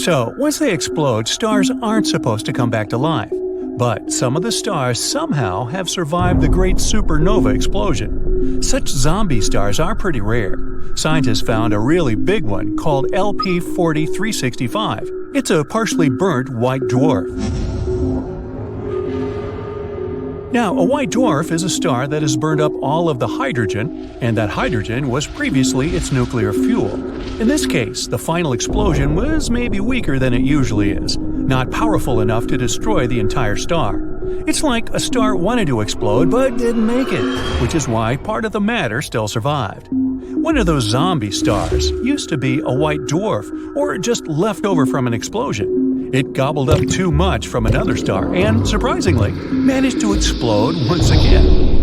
So, once they explode, stars aren't supposed to come back to life. But some of the stars somehow have survived the Great Supernova explosion. Such zombie stars are pretty rare. Scientists found a really big one called LP 4365. It's a partially burnt white dwarf. Now, a white dwarf is a star that has burned up all of the hydrogen, and that hydrogen was previously its nuclear fuel. In this case, the final explosion was maybe weaker than it usually is, not powerful enough to destroy the entire star. It's like a star wanted to explode but didn't make it, which is why part of the matter still survived. One of those zombie stars used to be a white dwarf, or just left over from an explosion. It gobbled up too much from another star and, surprisingly, managed to explode once again.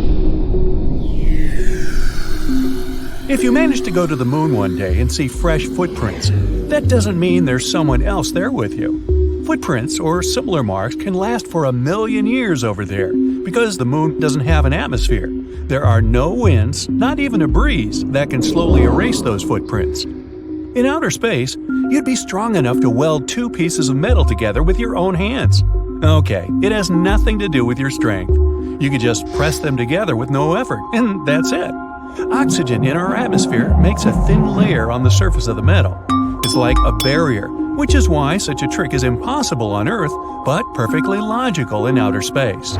If you manage to go to the moon one day and see fresh footprints, that doesn't mean there's someone else there with you. Footprints or similar marks can last for 1,000,000 years over there because the moon doesn't have an atmosphere. There are no winds, not even a breeze, that can slowly erase those footprints. In outer space, you'd be strong enough to weld two pieces of metal together with your own hands. Okay, it has nothing to do with your strength. You could just press them together with no effort, and that's it. Oxygen in our atmosphere makes a thin layer on the surface of the metal. It's like a barrier, which is why such a trick is impossible on Earth, but perfectly logical in outer space.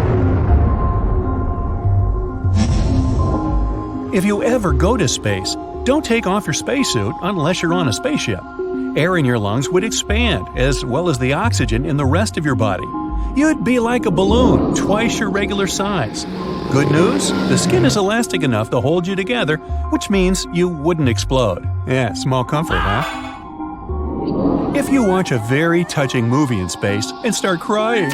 If you ever go to space, don't take off your spacesuit unless you're on a spaceship. Air in your lungs would expand, as well as the oxygen in the rest of your body. You'd be like a balloon, twice your regular size. Good news? The skin is elastic enough to hold you together, which means you wouldn't explode. Yeah, small comfort, huh? If you watch a very touching movie in space and start crying,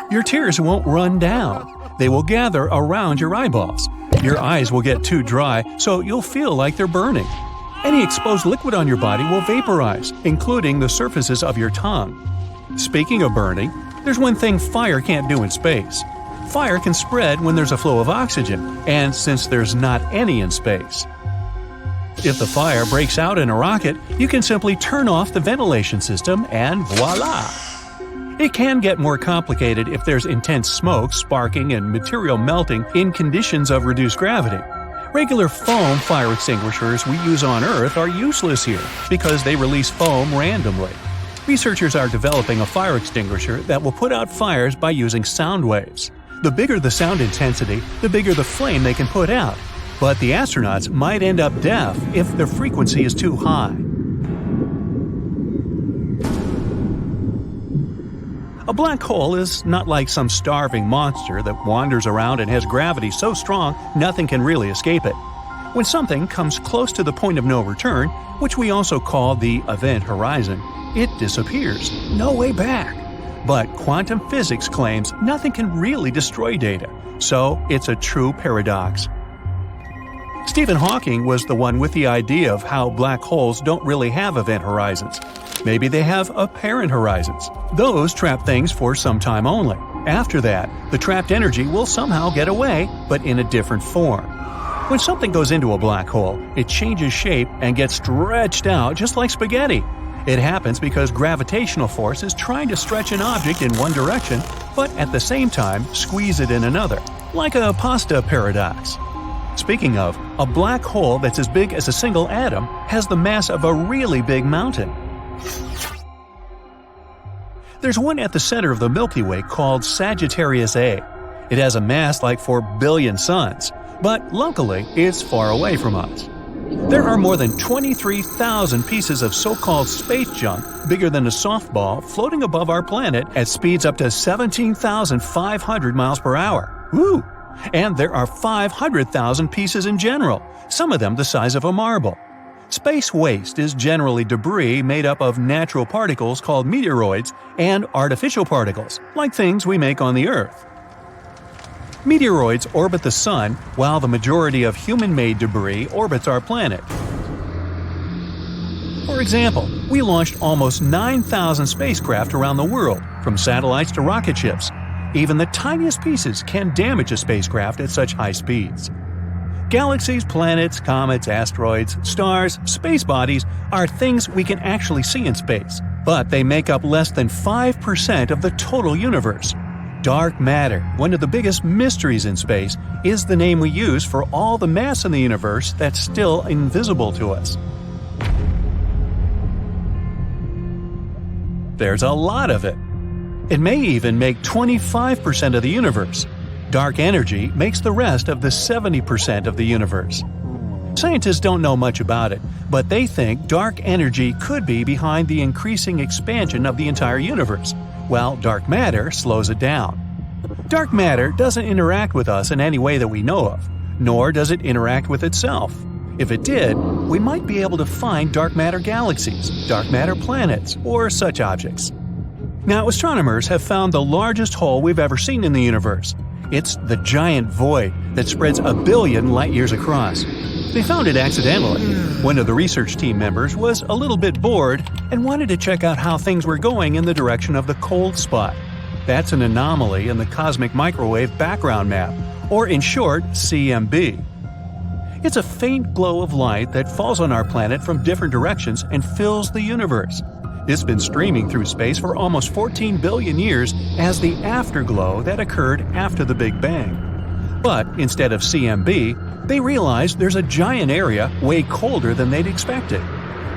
your tears won't run down. They will gather around your eyeballs. Your eyes will get too dry, so you'll feel like they're burning. Any exposed liquid on your body will vaporize, including the surfaces of your tongue. Speaking of burning, there's one thing fire can't do in space. Fire can spread when there's a flow of oxygen, and since there's not any in space. If the fire breaks out in a rocket, you can simply turn off the ventilation system and voila! It can get more complicated if there's intense smoke, sparking, and material melting in conditions of reduced gravity. Regular foam fire extinguishers we use on Earth are useless here because they release foam randomly. Researchers are developing a fire extinguisher that will put out fires by using sound waves. The bigger the sound intensity, the bigger the flame they can put out. But the astronauts might end up deaf if the frequency is too high. A black hole is not like some starving monster that wanders around and has gravity so strong nothing can really escape it. When something comes close to the point of no return, which we also call the event horizon, it disappears. No way back. But quantum physics claims nothing can really destroy data, so it's a true paradox. Stephen Hawking was the one with the idea of how black holes don't really have event horizons. Maybe they have apparent horizons. Those trap things for some time only. After that, the trapped energy will somehow get away, but in a different form. When something goes into a black hole, it changes shape and gets stretched out just like spaghetti. It happens because gravitational force is trying to stretch an object in one direction, but at the same time squeeze it in another, like a pasta paradox. Speaking of, a black hole that's as big as a single atom has the mass of a really big mountain. There's one at the center of the Milky Way called Sagittarius A. It has a mass like 4 billion suns, but locally it's far away from us. There are more than 23,000 pieces of so-called space junk bigger than a softball floating above our planet at speeds up to 17,500 miles per hour. Woo! And there are 500,000 pieces in general, some of them the size of a marble. Space waste is generally debris made up of natural particles called meteoroids and artificial particles, like things we make on the Earth. Meteoroids orbit the Sun, while the majority of human-made debris orbits our planet. For example, we launched almost 9,000 spacecraft around the world, from satellites to rocket ships. Even the tiniest pieces can damage a spacecraft at such high speeds. Galaxies, planets, comets, asteroids, stars, space bodies are things we can actually see in space. But they make up less than 5% of the total universe. Dark matter, one of the biggest mysteries in space, is the name we use for all the mass in the universe that's still invisible to us. There's a lot of it. It may even make 25% of the universe. Dark energy makes the rest of the 70% of the universe. Scientists don't know much about it, but they think dark energy could be behind the increasing expansion of the entire universe, while dark matter slows it down. Dark matter doesn't interact with us in any way that we know of, nor does it interact with itself. If it did, we might be able to find dark matter galaxies, dark matter planets, or such objects. Now, astronomers have found the largest hole we've ever seen in the universe. It's the giant void that spreads 1 billion light-years across. They found it accidentally. One of the research team members was a little bit bored and wanted to check out how things were going in the direction of the cold spot. That's an anomaly in the cosmic microwave background map, or in short, CMB. It's a faint glow of light that falls on our planet from different directions and fills the universe. It's been streaming through space for almost 14 billion years as the afterglow that occurred after the Big Bang. But instead of CMB, they realized there's a giant area way colder than they'd expected.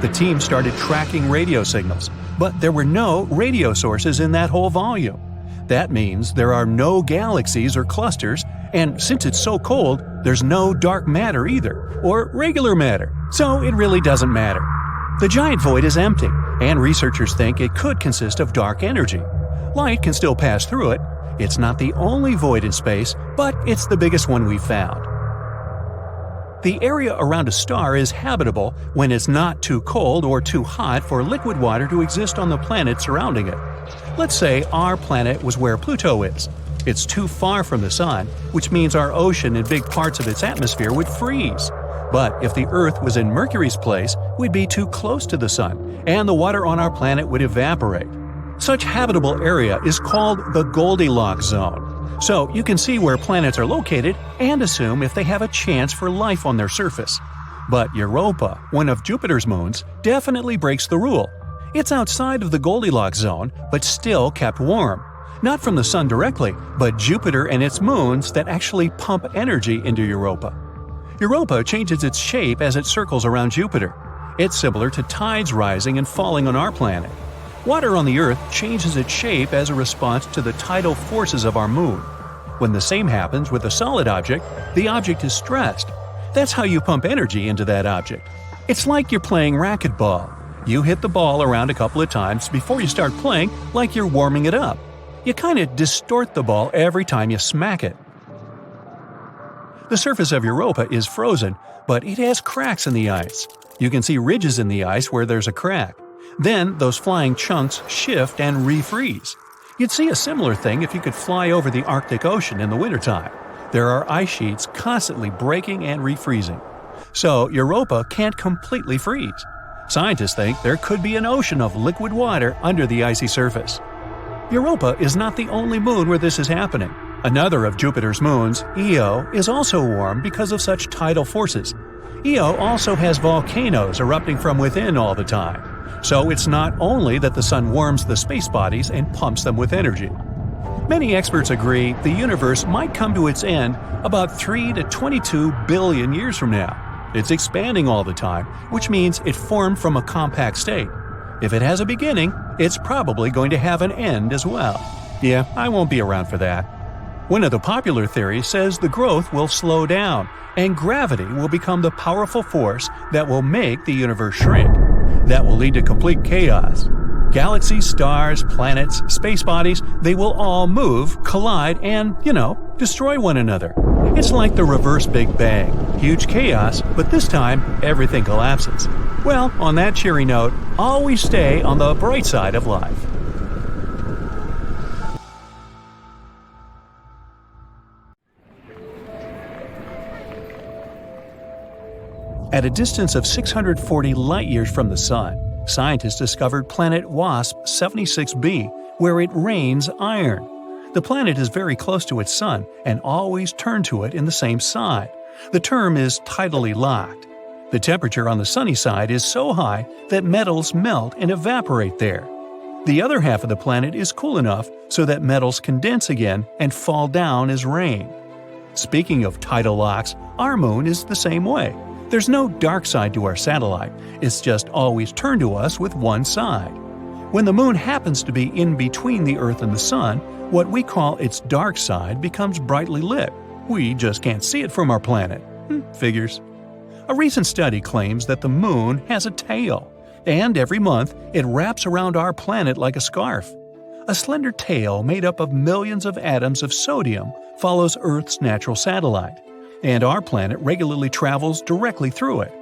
The team started tracking radio signals, but there were no radio sources in that whole volume. That means there are no galaxies or clusters, and since it's so cold, there's no dark matter either, or regular matter, so it really doesn't matter. The giant void is empty, and researchers think it could consist of dark energy. Light can still pass through it. It's not the only void in space, but it's the biggest one we've found. The area around a star is habitable when it's not too cold or too hot for liquid water to exist on the planet surrounding it. Let's say our planet was where Pluto is. It's too far from the Sun, which means our ocean and big parts of its atmosphere would freeze. But if the Earth was in Mercury's place, we'd be too close to the Sun, and the water on our planet would evaporate. Such habitable area is called the Goldilocks zone. So you can see where planets are located and assume if they have a chance for life on their surface. But Europa, one of Jupiter's moons, definitely breaks the rule. It's outside of the Goldilocks zone, but still kept warm. Not from the Sun directly, but Jupiter and its moons that actually pump energy into Europa. Europa changes its shape as it circles around Jupiter. It's similar to tides rising and falling on our planet. Water on the Earth changes its shape as a response to the tidal forces of our moon. When the same happens with a solid object, the object is stressed. That's how you pump energy into that object. It's like you're playing racquetball. You hit the ball around a couple of times before you start playing, like you're warming it up. You kind of distort the ball every time you smack it. The surface of Europa is frozen, but it has cracks in the ice. You can see ridges in the ice where there's a crack. Then those flying chunks shift and refreeze. You'd see a similar thing if you could fly over the Arctic Ocean in the wintertime. There are ice sheets constantly breaking and refreezing. So Europa can't completely freeze. Scientists think there could be an ocean of liquid water under the icy surface. Europa is not the only moon where this is happening. Another of Jupiter's moons, Io, is also warm because of such tidal forces. Io also has volcanoes erupting from within all the time. So it's not only that the Sun warms the space bodies and pumps them with energy. Many experts agree the universe might come to its end about 3 to 22 billion years from now. It's expanding all the time, which means it formed from a compact state. If it has a beginning, it's probably going to have an end as well. Yeah, I won't be around for that. One of the popular theories says the growth will slow down, and gravity will become the powerful force that will make the universe shrink. That will lead to complete chaos. Galaxies, stars, planets, space bodies, they will all move, collide, and, destroy one another. It's like the reverse Big Bang. Huge chaos, but this time, everything collapses. Well, on that cheery note, always stay on the bright side of life. At a distance of 640 light-years from the Sun, scientists discovered planet WASP 76b, where it rains iron. The planet is very close to its Sun and always turn to it in the same side. The term is tidally locked. The temperature on the sunny side is so high that metals melt and evaporate there. The other half of the planet is cool enough so that metals condense again and fall down as rain. Speaking of tidal locks, our moon is the same way. There's no dark side to our satellite, it's just always turned to us with one side. When the moon happens to be in between the Earth and the Sun, what we call its dark side becomes brightly lit. We just can't see it from our planet. Figures. A recent study claims that the moon has a tail, and every month it wraps around our planet like a scarf. A slender tail made up of millions of atoms of sodium follows Earth's natural satellite, and our planet regularly travels directly through it.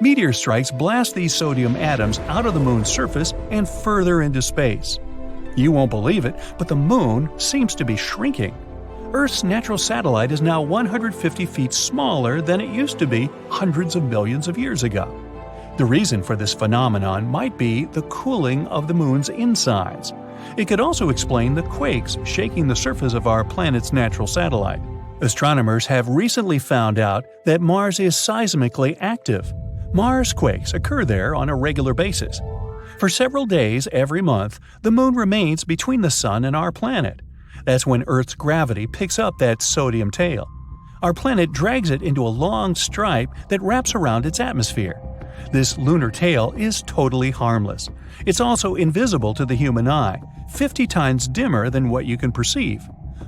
Meteor strikes blast these sodium atoms out of the moon's surface and further into space. You won't believe it, but the moon seems to be shrinking. Earth's natural satellite is now 150 feet smaller than it used to be hundreds of millions of years ago. The reason for this phenomenon might be the cooling of the moon's insides. It could also explain the quakes shaking the surface of our planet's natural satellite. Astronomers have recently found out that Mars is seismically active. Mars quakes occur there on a regular basis. For several days every month, the moon remains between the sun and our planet. That's when Earth's gravity picks up that sodium tail. Our planet drags it into a long stripe that wraps around its atmosphere. This lunar tail is totally harmless. It's also invisible to the human eye, 50 times dimmer than what you can perceive.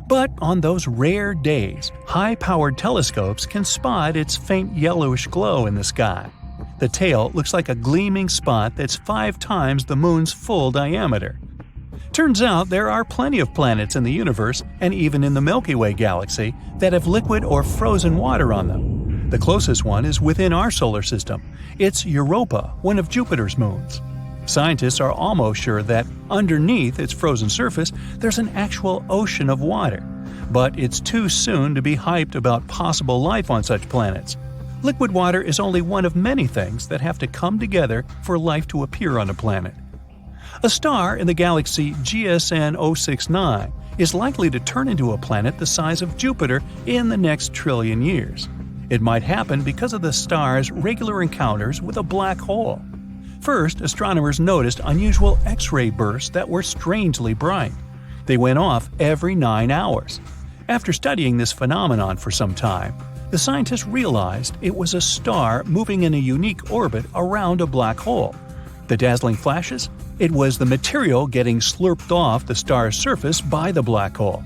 But on those rare days, high-powered telescopes can spot its faint yellowish glow in the sky. The tail looks like a gleaming spot that's 5 times the moon's full diameter. Turns out there are plenty of planets in the universe, and even in the Milky Way galaxy, that have liquid or frozen water on them. The closest one is within our solar system. It's Europa, one of Jupiter's moons. Scientists are almost sure that underneath its frozen surface there's an actual ocean of water. But it's too soon to be hyped about possible life on such planets. Liquid water is only one of many things that have to come together for life to appear on a planet. A star in the galaxy GSN 069 is likely to turn into a planet the size of Jupiter in the next trillion years. It might happen because of the star's regular encounters with a black hole. First, astronomers noticed unusual X-ray bursts that were strangely bright. They went off every 9 hours. After studying this phenomenon for some time, the scientists realized it was a star moving in a unique orbit around a black hole. The dazzling flashes? It was the material getting slurped off the star's surface by the black hole.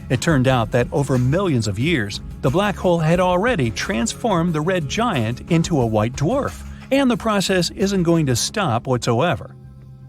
It turned out that over millions of years, the black hole had already transformed the red giant into a white dwarf, and the process isn't going to stop whatsoever.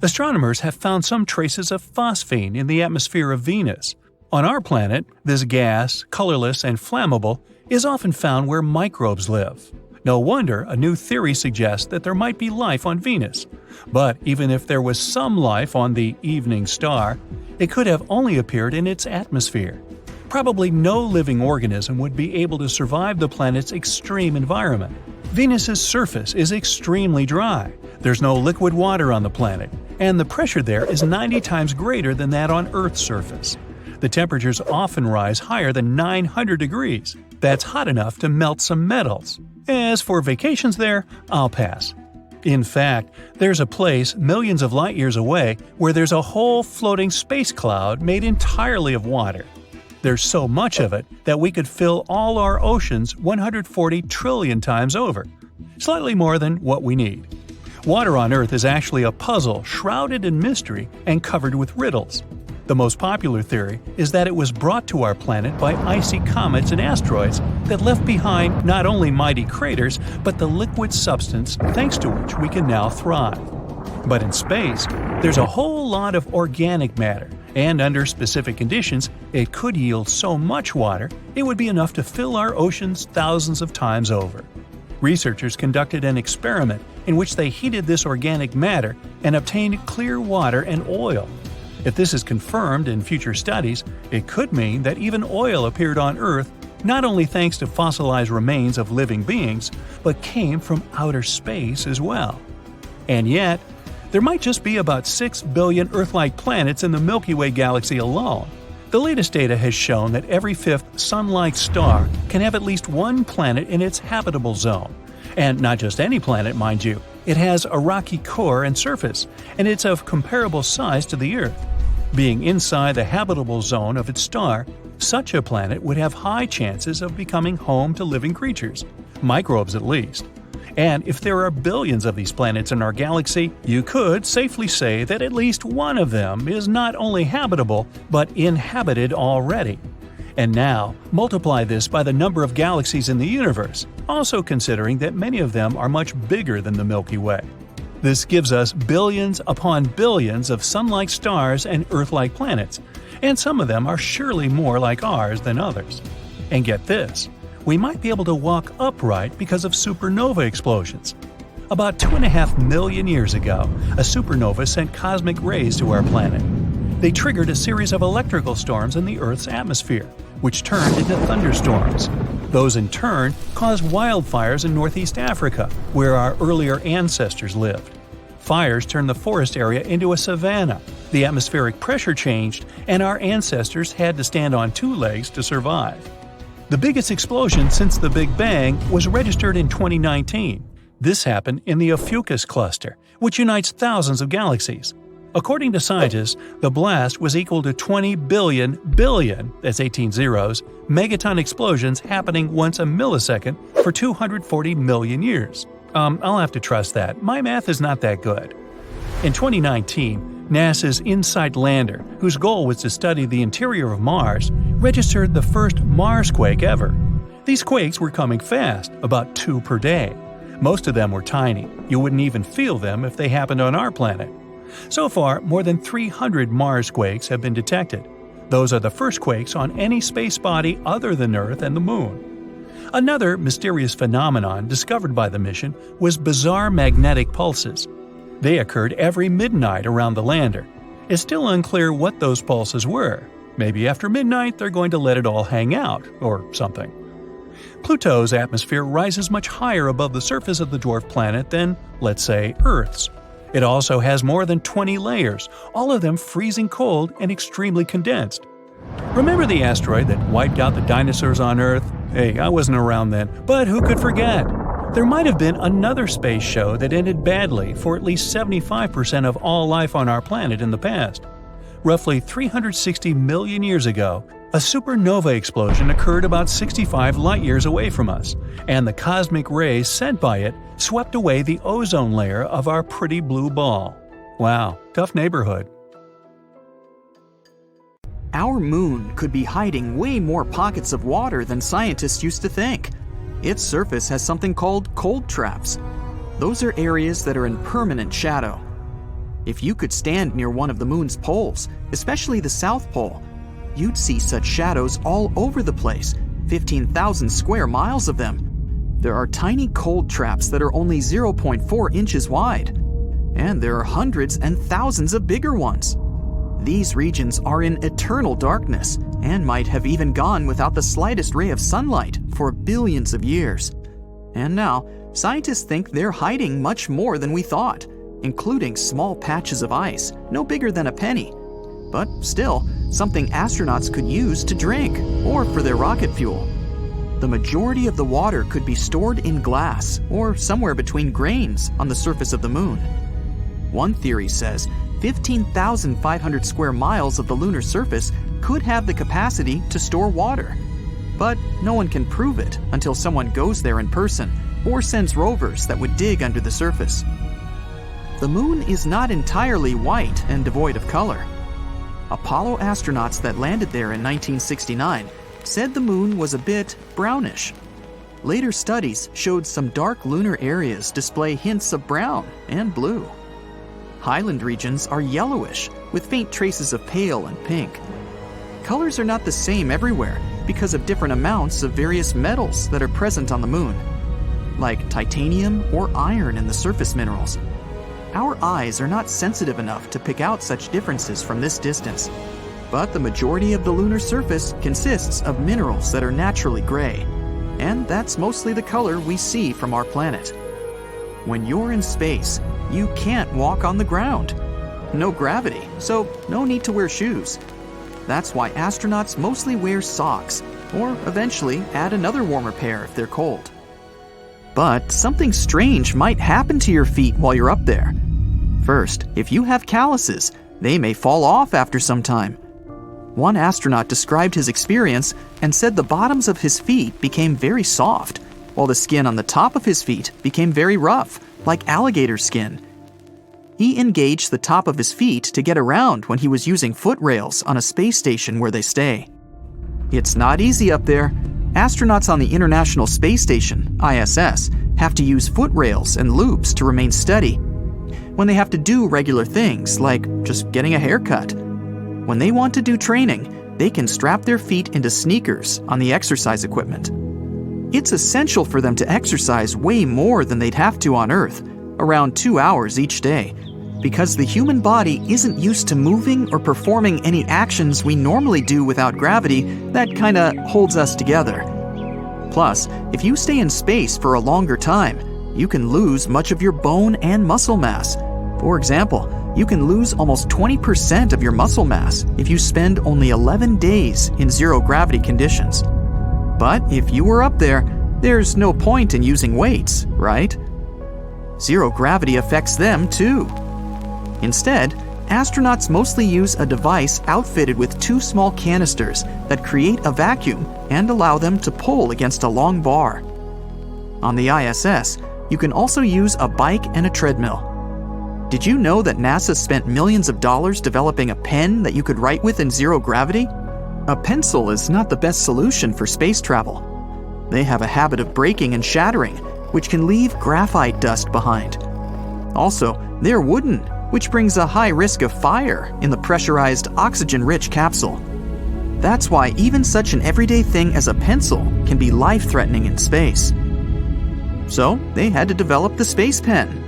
Astronomers have found some traces of phosphine in the atmosphere of Venus. On our planet, this gas, colorless and flammable, is often found where microbes live. No wonder a new theory suggests that there might be life on Venus. But even if there was some life on the evening star, it could have only appeared in its atmosphere. Probably no living organism would be able to survive the planet's extreme environment. Venus's surface is extremely dry. There's no liquid water on the planet, and the pressure there is 90 times greater than that on Earth's surface. The temperatures often rise higher than 900 degrees. That's hot enough to melt some metals. As for vacations there, I'll pass. In fact, there's a place millions of light years away where there's a whole floating space cloud made entirely of water. There's so much of it that we could fill all our oceans 140 trillion times over, slightly more than what we need. Water on Earth is actually a puzzle shrouded in mystery and covered with riddles. The most popular theory is that it was brought to our planet by icy comets and asteroids that left behind not only mighty craters, but the liquid substance thanks to which we can now thrive. But in space, there's a whole lot of organic matter, and under specific conditions, it could yield so much water it would be enough to fill our oceans thousands of times over. Researchers conducted an experiment in which they heated this organic matter and obtained clear water and oil. If this is confirmed in future studies, it could mean that even oil appeared on Earth not only thanks to fossilized remains of living beings, but came from outer space as well. And yet, there might just be about 6 billion Earth-like planets in the Milky Way galaxy alone. The latest data has shown that every fifth Sun-like star can have at least one planet in its habitable zone, And not just any planet, mind you. It has a rocky core and surface, and it's of comparable size to the Earth. Being inside the habitable zone of its star, such a planet would have high chances of becoming home to living creatures, microbes at least. And if there are billions of these planets in our galaxy, you could safely say that at least one of them is not only habitable, but inhabited already. And now, multiply this by the number of galaxies in the universe, also considering that many of them are much bigger than the Milky Way. This gives us billions upon billions of Sun-like stars and Earth-like planets, and some of them are surely more like ours than others. And get this, we might be able to walk upright because of supernova explosions. About 2.5 million years ago, a supernova sent cosmic rays to our planet. They triggered a series of electrical storms in the Earth's atmosphere, which turned into thunderstorms. Those in turn caused wildfires in Northeast Africa, where our earlier ancestors lived. Fires turned the forest area into a savanna, the atmospheric pressure changed, and our ancestors had to stand on two legs to survive. The biggest explosion since the Big Bang was registered in 2019. This happened in the Ophiuchus cluster, which unites thousands of galaxies. According to scientists, the blast was equal to 20 billion, that's 18 zeros, megaton explosions happening once a millisecond for 240 million years. I'll have to trust that. My math is not that good. In 2019, NASA's InSight lander, whose goal was to study the interior of Mars, registered the first Marsquake ever. These quakes were coming fast, about 2 per day. Most of them were tiny. You wouldn't even feel them if they happened on our planet. So far, more than 300 Mars quakes have been detected. Those are the first quakes on any space body other than Earth and the Moon. Another mysterious phenomenon discovered by the mission was bizarre magnetic pulses. They occurred every midnight around the lander. It's still unclear what those pulses were. Maybe after midnight they're going to let it all hang out, or something. Pluto's atmosphere rises much higher above the surface of the dwarf planet than, let's say, Earth's. It also has more than 20 layers, all of them freezing cold and extremely condensed. Remember the asteroid that wiped out the dinosaurs on Earth? Hey, I wasn't around then, but who could forget? There might have been another space show that ended badly for at least 75% of all life on our planet in the past. Roughly 360 million years ago, a supernova explosion occurred about 65 light-years away from us, and the cosmic rays sent by it swept away the ozone layer of our pretty blue ball. Wow, tough neighborhood. Our moon could be hiding way more pockets of water than scientists used to think. Its surface has something called cold traps. Those are areas that are in permanent shadow. If you could stand near one of the moon's poles, especially the South Pole, you'd see such shadows all over the place, 15,000 square miles of them. There are tiny cold traps that are only 0.4 inches wide, and there are hundreds and thousands of bigger ones. These regions are in eternal darkness and might have even gone without the slightest ray of sunlight for billions of years. And now, scientists think they're hiding much more than we thought, including small patches of ice, no bigger than a penny. But still, something astronauts could use to drink or for their rocket fuel. The majority of the water could be stored in glass or somewhere between grains on the surface of the moon. One theory says 15,500 square miles of the lunar surface could have the capacity to store water. But no one can prove it until someone goes there in person or sends rovers that would dig under the surface. The moon is not entirely white and devoid of color. Apollo astronauts that landed there in 1969 said the moon was a bit brownish. Later studies showed some dark lunar areas display hints of brown and blue. Highland regions are yellowish, with faint traces of pale and pink. Colors are not the same everywhere because of different amounts of various metals that are present on the moon, like titanium or iron in the surface minerals. Our eyes are not sensitive enough to pick out such differences from this distance, but the majority of the lunar surface consists of minerals that are naturally gray, and that's mostly the color we see from our planet. When you're in space, you can't walk on the ground. No gravity, so no need to wear shoes. That's why astronauts mostly wear socks, or eventually add another warmer pair if they're cold. But something strange might happen to your feet while you're up there. First, if you have calluses, they may fall off after some time. One astronaut described his experience and said the bottoms of his feet became very soft, while the skin on the top of his feet became very rough, like alligator skin. He engaged the top of his feet to get around when he was using foot rails on a space station where they stay. It's not easy up there. Astronauts on the International Space Station, ISS, have to use foot rails and loops to remain steady. When they have to do regular things, like just getting a haircut. When they want to do training, they can strap their feet into sneakers on the exercise equipment. It's essential for them to exercise way more than they'd have to on Earth, around 2 hours each day, because the human body isn't used to moving or performing any actions we normally do without gravity that kinda holds us together. Plus, if you stay in space for a longer time, you can lose much of your bone and muscle mass. For example, you can lose almost 20% of your muscle mass if you spend only 11 days in zero-gravity conditions. But if you were up there, there's no point in using weights, right? Zero gravity affects them too. Instead, astronauts mostly use a device outfitted with 2 small canisters that create a vacuum and allow them to pull against a long bar. On the ISS, you can also use a bike and a treadmill. Did you know that NASA spent millions of dollars developing a pen that you could write with in zero gravity? A pencil is not the best solution for space travel. They have a habit of breaking and shattering, which can leave graphite dust behind. Also, they're wooden, which brings a high risk of fire in the pressurized, oxygen-rich capsule. That's why even such an everyday thing as a pencil can be life-threatening in space. So, they had to develop the space pen.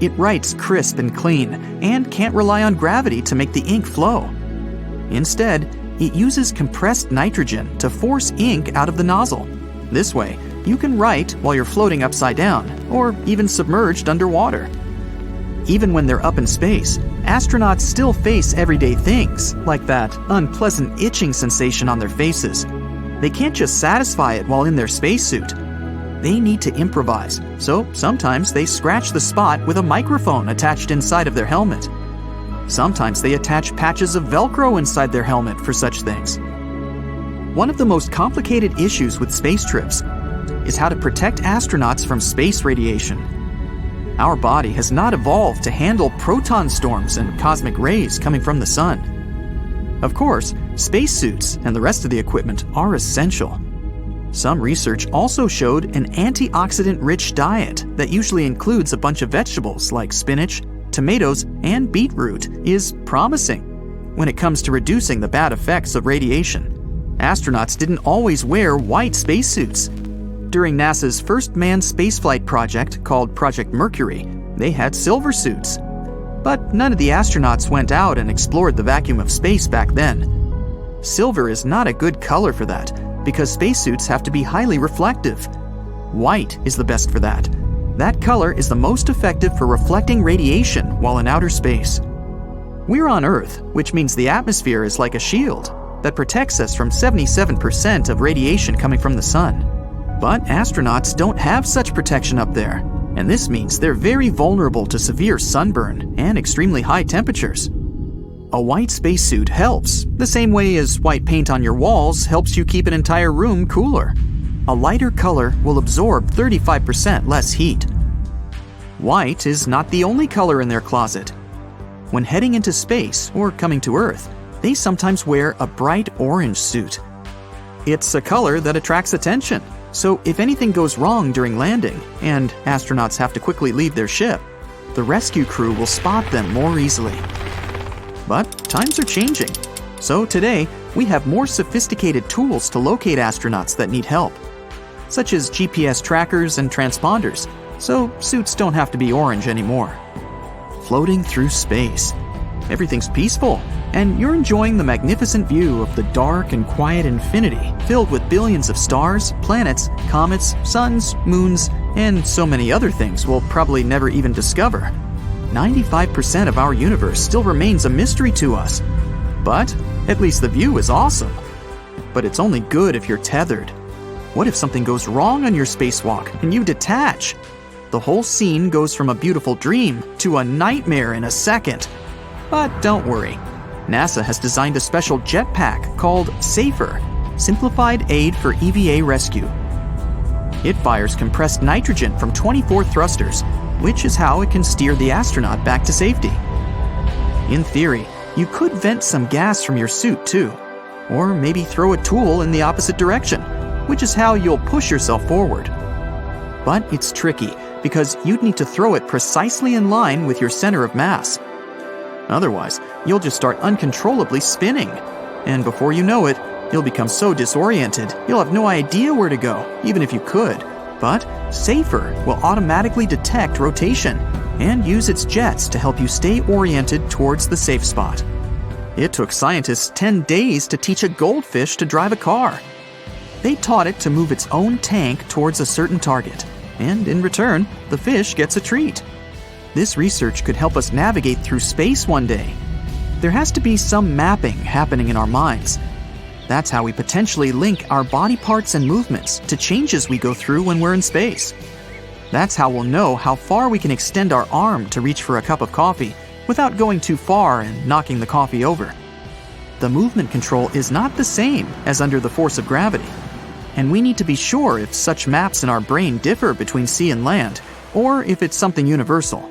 It writes crisp and clean, and can't rely on gravity to make the ink flow. Instead, it uses compressed nitrogen to force ink out of the nozzle. This way, you can write while you're floating upside down, or even submerged underwater. Even when they're up in space, astronauts still face everyday things, like that unpleasant itching sensation on their faces. They can't just satisfy it while in their spacesuit. They need to improvise, so sometimes they scratch the spot with a microphone attached inside of their helmet. Sometimes they attach patches of Velcro inside their helmet for such things. One of the most complicated issues with space trips is how to protect astronauts from space radiation. Our body has not evolved to handle proton storms and cosmic rays coming from the sun. Of course, spacesuits and the rest of the equipment are essential. Some research also showed an antioxidant-rich diet that usually includes a bunch of vegetables like spinach, tomatoes, and beetroot is promising when it comes to reducing the bad effects of radiation. Astronauts didn't always wear white spacesuits. During NASA's first manned spaceflight project called Project Mercury, they had silver suits. But none of the astronauts went out and explored the vacuum of space back then. Silver is not a good color for that, because spacesuits have to be highly reflective. White is the best for that. That color is the most effective for reflecting radiation while in outer space. We're on Earth, which means the atmosphere is like a shield that protects us from 77% of radiation coming from the sun. But astronauts don't have such protection up there, and this means they're very vulnerable to severe sunburn and extremely high temperatures. A white spacesuit helps, the same way as white paint on your walls helps you keep an entire room cooler. A lighter color will absorb 35% less heat. White is not the only color in their closet. When heading into space or coming to Earth, they sometimes wear a bright orange suit. It's a color that attracts attention, so if anything goes wrong during landing and astronauts have to quickly leave their ship, the rescue crew will spot them more easily. But times are changing, so today we have more sophisticated tools to locate astronauts that need help, such as GPS trackers and transponders, so suits don't have to be orange anymore. Floating through space. Everything's peaceful, and you're enjoying the magnificent view of the dark and quiet infinity filled with billions of stars, planets, comets, suns, moons, and so many other things we'll probably never even discover. 95% of our universe still remains a mystery to us. But at least the view is awesome. But it's only good if you're tethered. What if something goes wrong on your spacewalk and you detach? The whole scene goes from a beautiful dream to a nightmare in a second. But don't worry. NASA has designed a special jetpack called SAFER, Simplified Aid for EVA Rescue. It fires compressed nitrogen from 24 thrusters, which is how it can steer the astronaut back to safety. In theory, you could vent some gas from your suit too, or maybe throw a tool in the opposite direction, which is how you'll push yourself forward. But it's tricky because you'd need to throw it precisely in line with your center of mass. Otherwise, you'll just start uncontrollably spinning, and before you know it, you'll become so disoriented you'll have no idea where to go, even if you could. But SAFER will automatically detect rotation and use its jets to help you stay oriented towards the safe spot. It took scientists 10 days to teach a goldfish to drive a car. They taught it to move its own tank towards a certain target, and in return, the fish gets a treat. This research could help us navigate through space one day. There has to be some mapping happening in our minds. That's how we potentially link our body parts and movements to changes we go through when we're in space. That's how we'll know how far we can extend our arm to reach for a cup of coffee without going too far and knocking the coffee over. The movement control is not the same as under the force of gravity, and we need to be sure if such maps in our brain differ between sea and land, or if it's something universal.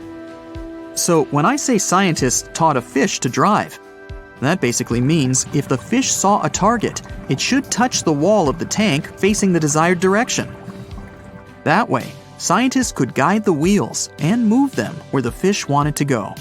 So when I say scientists taught a fish to drive, that basically means if the fish saw a target, it should touch the wall of the tank facing the desired direction. That way, scientists could guide the wheels and move them where the fish wanted to go.